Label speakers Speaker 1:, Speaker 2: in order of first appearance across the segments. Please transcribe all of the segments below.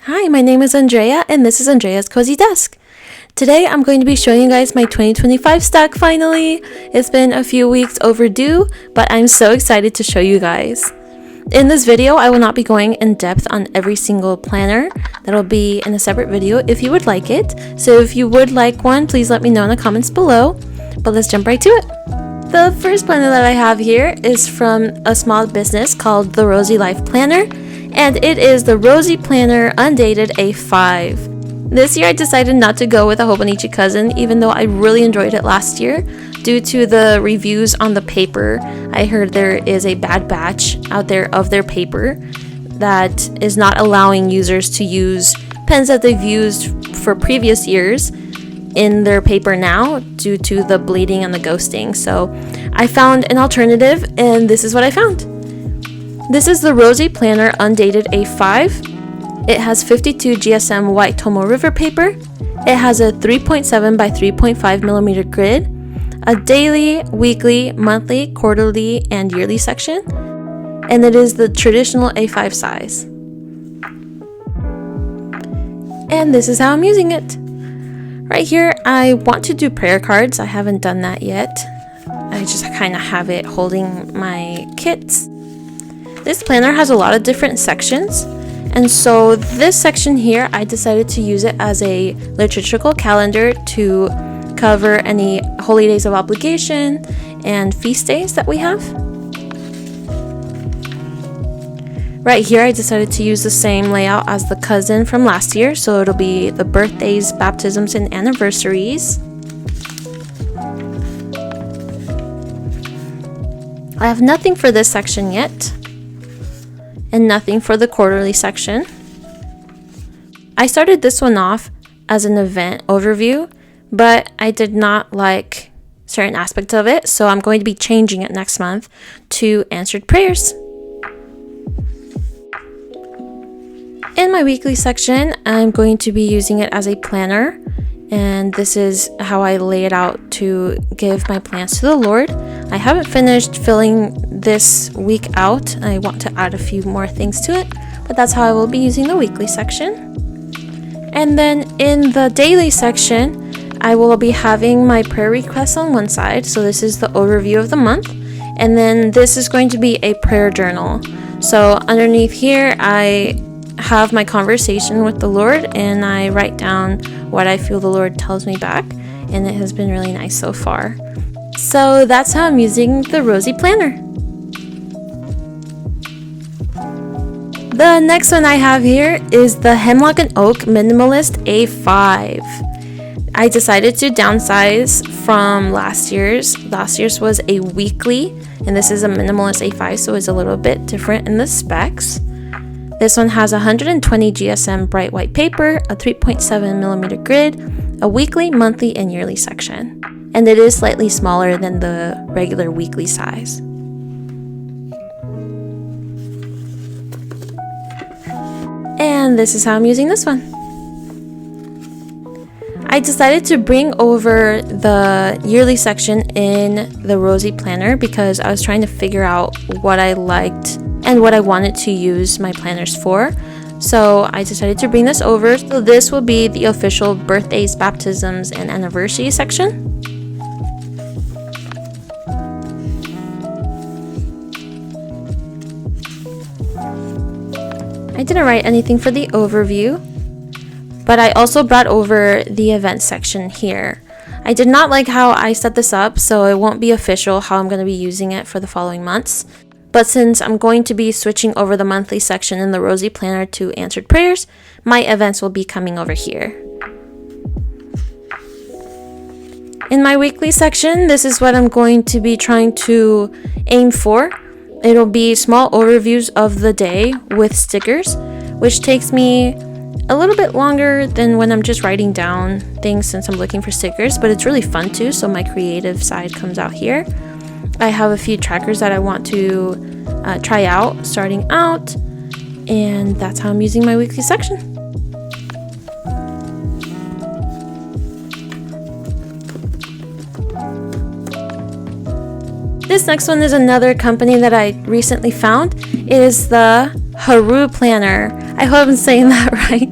Speaker 1: Hi, my name is Andrea and this is Andrea's Cozy Desk. Today I'm going to be showing you guys my 2025 stack finally. It's been a few weeks overdue, but I'm so excited to show you guys. In this video, I will not be going in depth on every single planner. That'll be in a separate video if you would like it. So if you would like one, please let me know in the comments below. But let's jump right to it. The first planner that I have here is from a small business called the Rosy Life Planner, and it is the Rosy Planner Undated A5. This year I decided not to go with a Hobonichi cousin, even though I really enjoyed it last year. Due to the reviews on the paper, I heard there is a bad batch out there of their paper that is not allowing users to use pens that they've used for previous years in their paper now due to the bleeding and the ghosting. So I found an alternative, and this is what I found. This is the Rosy Planner Undated A5. It has 52 GSM white Tomo River paper. It has a 3.7 by 3.5 millimeter grid, a daily, weekly, monthly, quarterly, and yearly section, and it is the traditional A5 size. And this is how I'm using it. Right here, I want to do prayer cards. I haven't done that yet. I just kind of have it holding my kits. This planner has a lot of different sections, and so this section here, I decided to use it as a liturgical calendar to cover any holy days of obligation and feast days that we have. Right here, I decided to use the same layout as the cousin from last year, so it'll be the birthdays, baptisms, and anniversaries. I have nothing for this section yet, and nothing for the quarterly section. I started this one off as an event overview, but I did not like certain aspects of it, so I'm going to be changing it next month to answered prayers. In my weekly section, I'm going to be using it as a planner, and this is how I lay it out to give my plans to the Lord. I haven't finished filling this week out. I want to add a few more things to it, but that's how I will be using the weekly section. And then in the daily section, I will be having my prayer requests on one side. So this is the overview of the month, and then this is going to be a prayer journal. So underneath here, I have my conversation with the Lord, and I write down what I feel the Lord tells me back, and it has been really nice so far. So that's how I'm using the Rosy Planner. The next one I have here is the Hemlock and Oak Minimalist A5. I decided to downsize from last year's. Last year's was a weekly, and this is a Minimalist A5, so it's a little bit different in the specs. This one has 120 GSM bright white paper, a 3.7 millimeter grid, a weekly, monthly, and yearly section. And it is slightly smaller than the regular weekly size. And this is how I'm using this one. I decided to bring over the yearly section in the Rosy Planner because I was trying to figure out what I liked and what I wanted to use my planners for. So I decided to bring this over. So this will be the official birthdays, baptisms, and anniversary section. I didn't write anything for the overview, but I also brought over the event section here. I did not like how I set this up, so it won't be official how I'm going to be using it for the following months. But since I'm going to be switching over the monthly section in the Rosy Planner to answered prayers, my events will be coming over here. In my weekly section, this is what I'm going to be trying to aim for. It'll be small overviews of the day with stickers, which takes me a little bit longer than when I'm just writing down things since I'm looking for stickers, but it's really fun too, so my creative side comes out here. I have a few trackers that I want to try out starting out, and that's how I'm using my weekly section. This next one is another company that I recently found, It is the Haru planner. I hope I'm saying that right.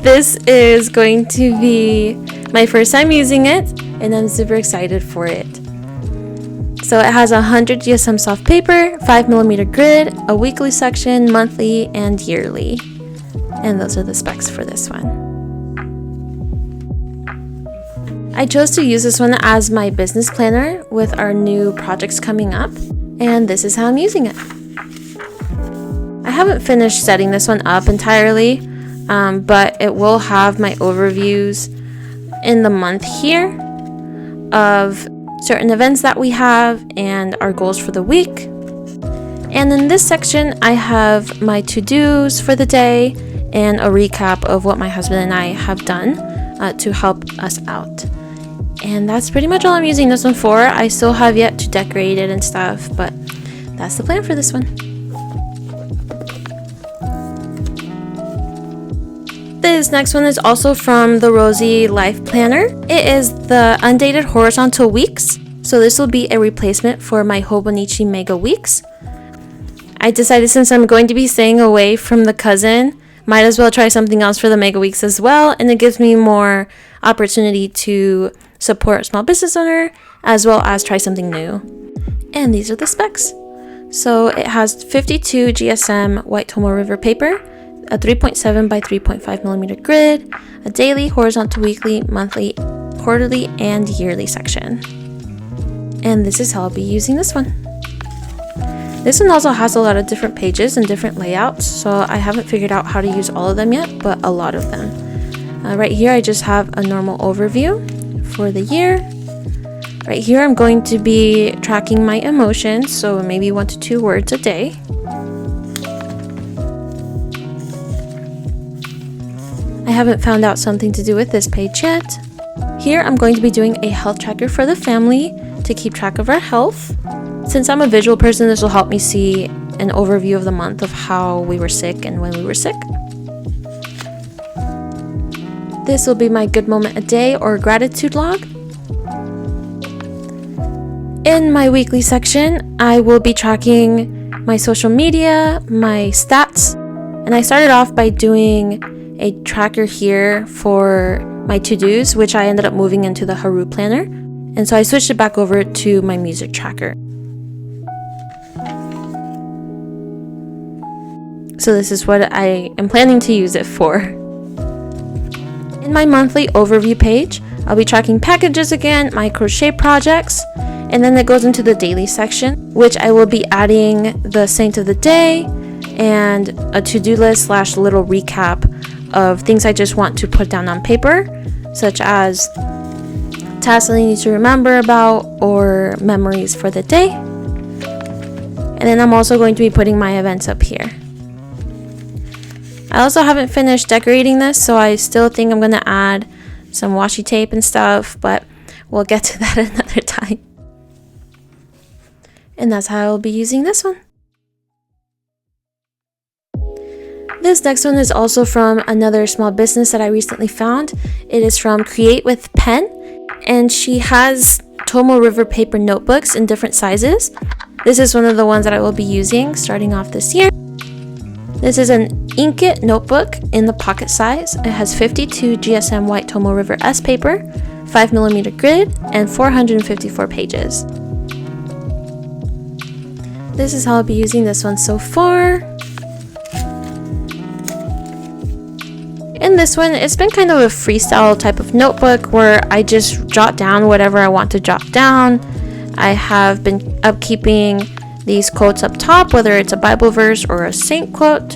Speaker 1: This is going to be my first time using it, and I'm super excited for it. So it has 100 GSM soft paper, 5mm grid, a weekly section, monthly, and yearly. And those are the specs for this one. I chose to use this one as my business planner with our new projects coming up, and this is how I'm using it. I haven't finished setting this one up entirely, but it will have my overviews in the month here of certain events that we have and our goals for the week. And in this section, I have my to-dos for the day and a recap of what my husband and I have done to help us out. And that's pretty much all I'm using this one for. I still have yet to decorate it and stuff, but that's the plan for this one. This next one is also from the Rosy Life Planner. It is the Undated Horizontal Weeks. So this will be a replacement for my Hobonichi Mega Weeks. I decided since I'm going to be staying away from the cousin, might as well try something else for the Mega Weeks as well. And it gives me more opportunity to support a small business owner as well as try something new. And these are the specs. So it has 52 GSM White Tomo River paper, a 3.7 by 3.5mm grid, a daily, horizontal, weekly, monthly, quarterly, and yearly section. And this is how I'll be using this one. This one also has a lot of different pages and different layouts, so I haven't figured out how to use all of them yet, but a lot of them. Right here I just have a normal overview for the year. Right here I'm going to be tracking my emotions, so maybe 1 to 2 words a day. I haven't found out something to do with this page yet. Here I'm going to be doing a health tracker for the family to keep track of our health. Since I'm a visual person, this will help me see an overview of the month of how we were sick and when we were sick. This will be my good moment a day or gratitude log. In my weekly section, I will be tracking my social media, my stats, and I started off by doing a tracker here for my to-dos, which I ended up moving into the Haru planner, and so I switched it back over to my music tracker. So this is what I am planning to use it for. In my monthly overview page, I'll be tracking packages again, my crochet projects, and then it goes into the daily section, which I will be adding the saint of the day and a to-do list / little recap of things I just want to put down on paper, such as tasks I need to remember about or memories for the day. And then I'm also going to be putting my events up here. I also haven't finished decorating this, so I still think I'm going to add some washi tape and stuff, but we'll get to that another time. And that's how I'll be using this one. This next one is also from another small business that I recently found. It is from Create with Pen, and she has Tomo River paper notebooks in different sizes. This is one of the ones that I will be using starting off this year. This is an Inkit notebook in the pocket size. It has 52 GSM White Tomo River S paper, 5mm grid, and 454 pages. This is how I'll be using this one so far. In this one, it's been kind of a freestyle type of notebook where I just jot down whatever I want to jot down. I have been upkeeping these quotes up top, whether it's a Bible verse or a saint quote.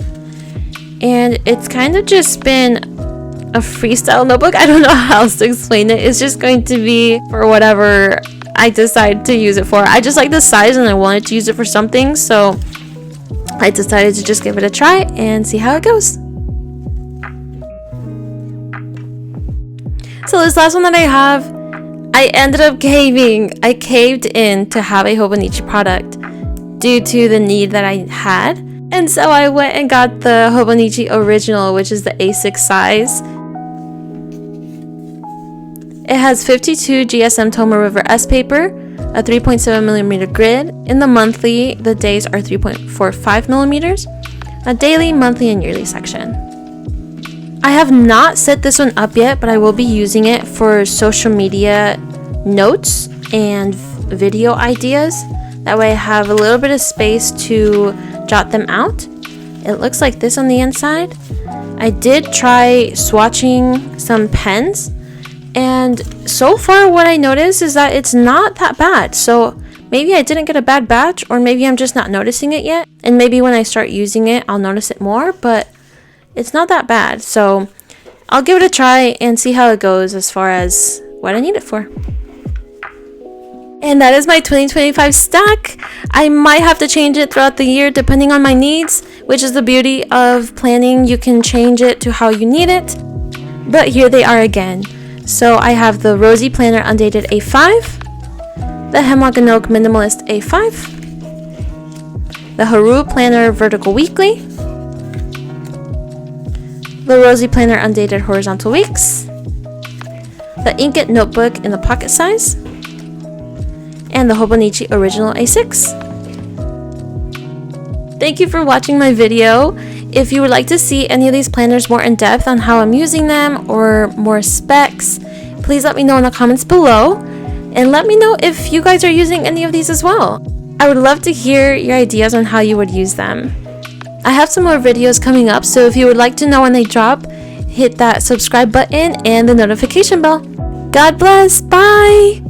Speaker 1: And it's kind of just been a freestyle notebook. I don't know how else to explain it. It's just going to be for whatever I decide to use it for. I just like the size and I wanted to use it for something, so I decided to just give it a try and see how it goes. So this last one that I have, I ended up caving. I caved in to have a Hobonichi product due to the need that I had. And so I went and got the Hobonichi Original, which is the A6 size. It has 52 GSM Tomo River S paper, a 3.7 millimeter grid. In the monthly, the days are 3.45 millimeters, a daily, monthly, and yearly section. I have not set this one up yet, but I will be using it for social media notes and video ideas. That way I have a little bit of space to jot them out. It looks like this on the inside. I did try swatching some pens, and so far what I noticed is that it's not that bad. So maybe I didn't get a bad batch, or maybe I'm just not noticing it yet. And maybe when I start using it, I'll notice it more, but it's not that bad. So I'll give it a try and see how it goes as far as what I need it for. And that is my 2025 stack. I might have to change it throughout the year depending on my needs, which is the beauty of planning. You can change it to how you need it. But here they are again. So I have the Rosy Planner Undated A5, the Hemlock and Oak Minimalist A5, the Haroo Planner Vertical Weekly, the Rosy Planner Undated Horizontal Weeks, the Inkjet Notebook in the pocket size, and the Hobonichi Original A6. Thank you for watching my video. If you would like to see any of these planners more in depth on how I'm using them or more specs, please let me know in the comments below, and let me know if you guys are using any of these as well. I would love to hear your ideas on how you would use them. I have some more videos coming up, so if you would like to know when they drop, hit that subscribe button and the notification bell. God bless. Bye!